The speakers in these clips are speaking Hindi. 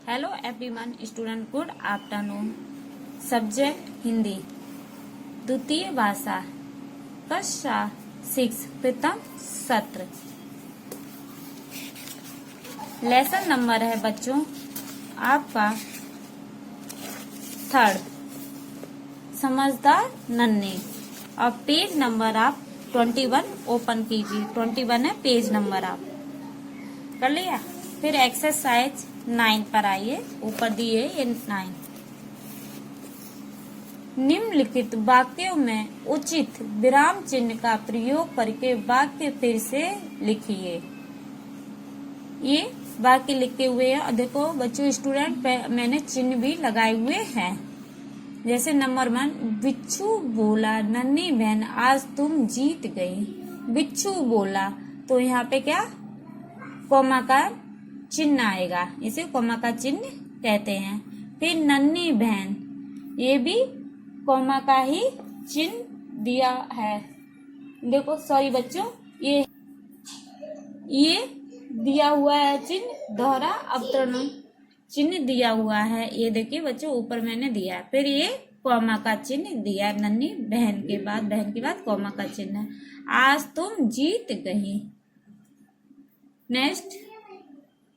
Hello everyone student, good afternoon. Subject Hindi, द्वितीय भाषा, कक्षा 6, प्रथम सत्र। लेसन नंबर है बच्चों आपका 3rd, समझदार नन्हे। और पेज नंबर आप 21 ओपन कीजिए। 21 है पेज नंबर। आप कर लिया। फिर एक्सरसाइज 9 पर आइए। ऊपर दिए ये 9। निम्नलिखित वाक्यों में उचित विराम चिन्ह का प्रयोग करके वाक्य फिर से लिखिए। ये वाक्य लिखे हुए हैं। देखो बच्चों स्टूडेंट, मैंने चिन्ह भी लगाए हुए हैं। जैसे नंबर 1, बिच्छू बोला नन्ही बहन आज तुम जीत गई। बिच्छू बोला तो यहाँ पे क्या कॉमा का चिन्ह आएगा, इसे कॉमा का चिन्ह कहते हैं। फिर नन्ही बहन, ये भी कॉमा का ही चिन्ह दिया है। देखो सॉरी बच्चों, ये दिया हुआ है चिन्ह, दोहरा अवतरण चिन्ह दिया हुआ है। ये देखिए बच्चों ऊपर मैंने दिया। फिर ये कॉमा का चिन्ह दिया, नन्ही बहन के बाद कॉमा का चिन्ह। आज तुम जीत गई। नेक्स्ट,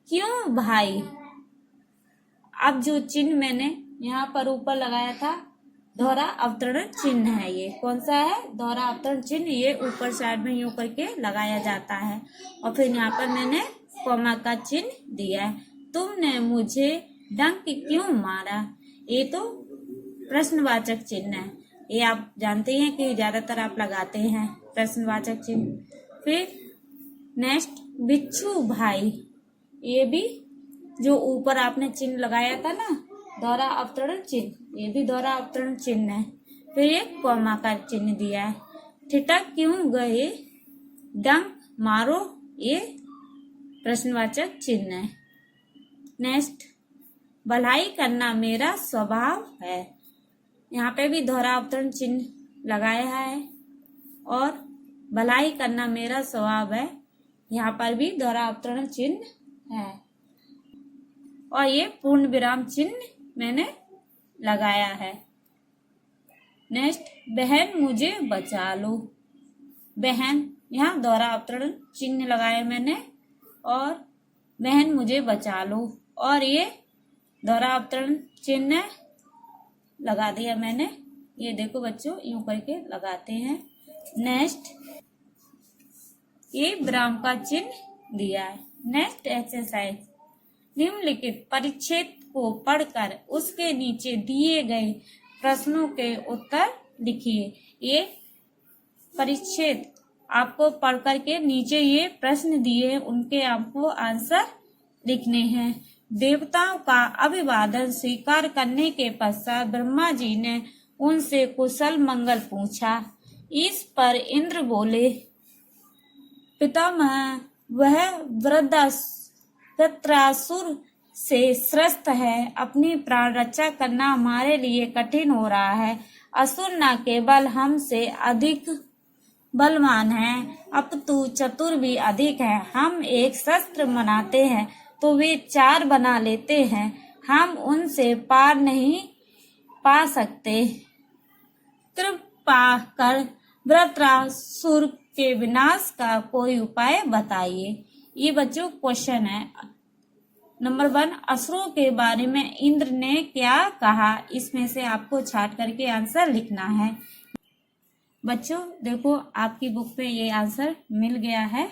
क्यों भाई। अब जो चिन्ह मैंने यहाँ पर ऊपर लगाया था, दोहरा अवतरण चिन्ह है। ये कौन सा है? दोहरा अवतरण चिन्ह। ये ऊपर साइड में यूं करके लगाया जाता है। और फिर यहाँ पर मैंने कॉमा का चिन्ह दिया है। तुमने मुझे डंक क्यों मारा। ये तो प्रश्नवाचक चिन्ह है। ये आप जानते हैं कि ज्यादातर आप लगाते हैं प्रश्नवाचक चिन्ह। फिर नेक्स्ट, बिच्छू भाई, ये भी जो ऊपर आपने चिन्ह लगाया था ना, दोहरा अवतरण चिन्ह, ये भी दोहरा अवतरण चिन्ह है। फिर एक कॉमा का चिन्ह दिया है। ठिठक क्यों गए, डंक मारो, ये प्रश्नवाचक चिन्ह है। नेक्स्ट, भलाई करना मेरा स्वभाव है। यहाँ पे भी दोहरा अवतरण चिन्ह लगाया है। और भलाई करना मेरा स्वभाव है, यहाँ पर भी दोहरा अवतरण चिन्ह है। और ये पूर्ण विराम चिन्ह मैंने लगाया है। नेक्स्ट, बहन मुझे बचा लो। बहन, यहाँ दोहरा अवतरण चिन्ह लगाया मैंने। और बहन मुझे बचा लो, और ये दोहरा अवतरण चिन्ह लगा दिया मैंने। ये देखो बच्चों यूं करके लगाते हैं। नेक्स्ट, ये विराम का चिन्ह दिया है। नेक्स्ट एक्सरसाइज, निम्नलिखित परिच्छेद को पढ़कर उसके नीचे दिए गए प्रश्नों के उत्तर लिखिए। ये परिच्छेद आपको पढ़कर के नीचे ये प्रश्न दिए, उनके आपको आंसर लिखने हैं। देवताओं का अभिवादन स्वीकार करने के पश्चात ब्रह्मा जी ने उनसे कुशल मंगल पूछा। इस पर इंद्र बोले, पितामह, वह वृत्रासुर से त्रस्त है। अपनी प्राण रक्षा करना हमारे लिए कठिन हो रहा है। असुर न केवल हमसे अधिक बलवान है, अपितु चतुर भी अधिक है। हम एक शस्त्र बनाते हैं तो वे 4 बना लेते हैं। हम उनसे पार नहीं पा सकते। कृपा कर वृत्रासुर के विनाश का कोई उपाय बताइए। ये बच्चों क्वेश्चन है। नंबर 1, असुरों के बारे में इंद्र ने क्या कहा, इसमें से आपको छांट करके आंसर लिखना है। बच्चों देखो आपकी बुक पे ये आंसर मिल गया है।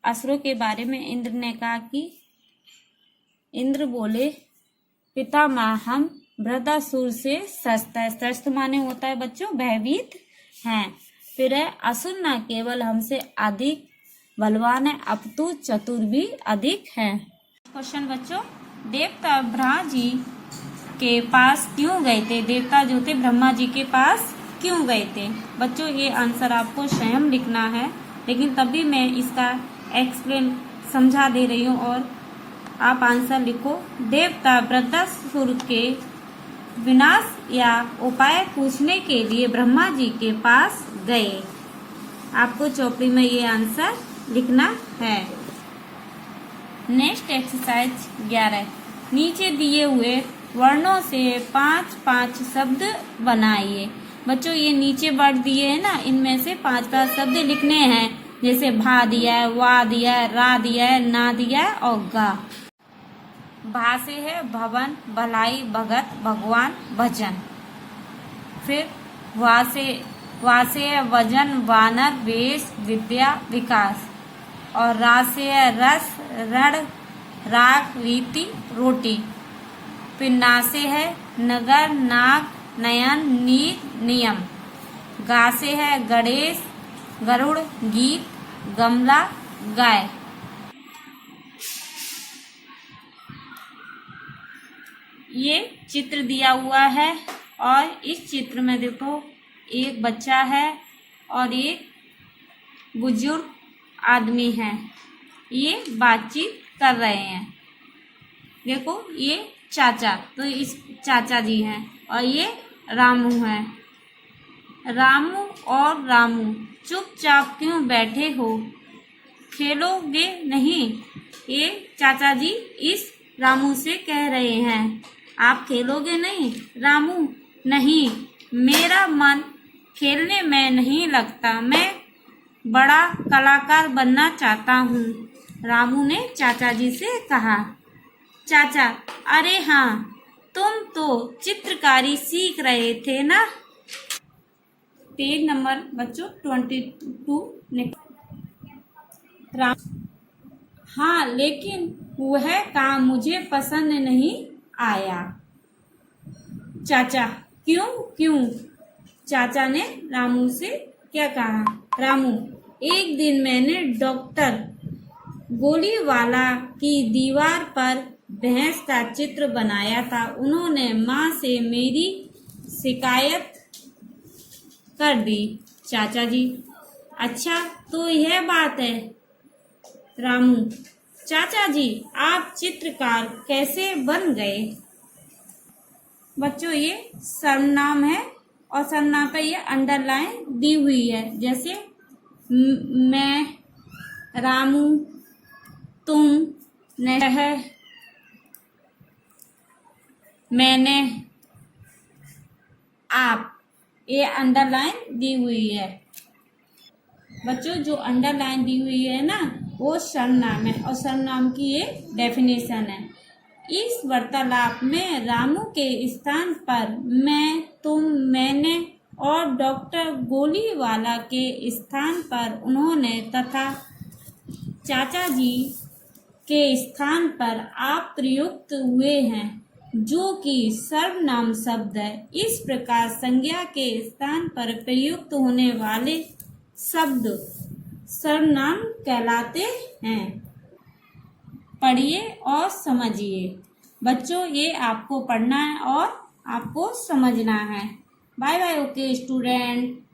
असुरों के बारे में इंद्र ने कहा कि इंद्र बोले, पितामह, हम वृत्रासुर से त्रस्त है। त्रस्त माने होता है बच्चों भयभीत हैं। फिर है, असुर न केवल हमसे अधिक बलवान है, अपितु चतुर भी अधिक हैं। क्वेश्चन बच्चों, देवता ब्रह्मा जी के पास क्यों गए थे। देवता जो थे ब्रह्मा जी के पास क्यों गए थे। बच्चों ये आंसर आपको स्वयं लिखना है, लेकिन तभी मैं इसका एक्सप्लेन समझा दे रही हूँ और आप आंसर लिखो। देवता वृत्रासुर के विनाश या उपाय पूछने के लिए ब्रह्मा जी के पास गए। आपको चौपड़ी में ये आंसर लिखना है। Next exercise 11। नीचे दिए हुए वर्णों से 5-5 शब्द बनाइए। बच्चों ये नीचे वर्ड दिए हैं ना, इनमें से 5-5 शब्द लिखने हैं। जैसे भा दिया है, वा दिया है, रा दिया है, ना दिया है और गा। भा से है भवन, भलाई, भगत, भगवान, भजन। फिर वा से है वजन, वानर, वेश, विद्या, विकास। और रा से है रस, रण, राग, रीति, रोटी। फिर ना से है नगर, नाग, नयन, नीत, नियम। गा से है गणेश, गरुड़, गीत, गमला, गाय। ये चित्र दिया हुआ है और इस चित्र में देखो एक बच्चा है और एक बुजुर्ग आदमी है। ये बातचीत कर रहे हैं। देखो ये चाचा, तो इस चाचा जी हैं और ये रामू है। रामू और रामू चुपचाप क्यों बैठे हो, खेलोगे नहीं? ये चाचा जी इस रामू से कह रहे हैं, आप खेलोगे नहीं? रामू, नहीं, मेरा मन खेलने में नहीं लगता, मैं बड़ा कलाकार बनना चाहता हूँ। रामू ने चाचा जी से कहा। चाचा, अरे हाँ, तुम तो चित्रकारी सीख रहे थे ना? पेज नंबर बच्चों 22। राम, हाँ, लेकिन वह काम मुझे पसंद नहीं आया। चाचा, क्यों? चाचा ने रामू से क्या कहा? रामू, एक दिन मैंने डॉक्टर गोलीवाला की दीवार पर भैंस का चित्र बनाया था। उन्होंने माँ से मेरी शिकायत कर दी। चाचा जी, अच्छा, तो यह बात है। रामू, चाचा जी, आप चित्रकार कैसे बन गए? बच्चों ये सर्वनाम है और सर्वनाम पे ये अंडरलाइन दी हुई है। जैसे मैं, रामू, तुम, वह, मैंने, आप, ये अंडरलाइन दी हुई है। बच्चों जो अंडरलाइन दी हुई है ना, वो सर्वनाम है और सर्वनाम की ये डेफिनेशन है। इस वार्तालाप में रामू के स्थान पर मैं, तुम, मैंने और डॉक्टर गोलीवाला के स्थान पर उन्होंने तथा चाचा जी के स्थान पर आप प्रयुक्त हुए हैं, जो कि सर्वनाम शब्द है। इस प्रकार संज्ञा के स्थान पर प्रयुक्त होने वाले शब्द सर्वनाम कहलाते हैं। पढ़िए और समझिए। बच्चों ये आपको पढ़ना है और आपको समझना है। Bye bye. Okay student.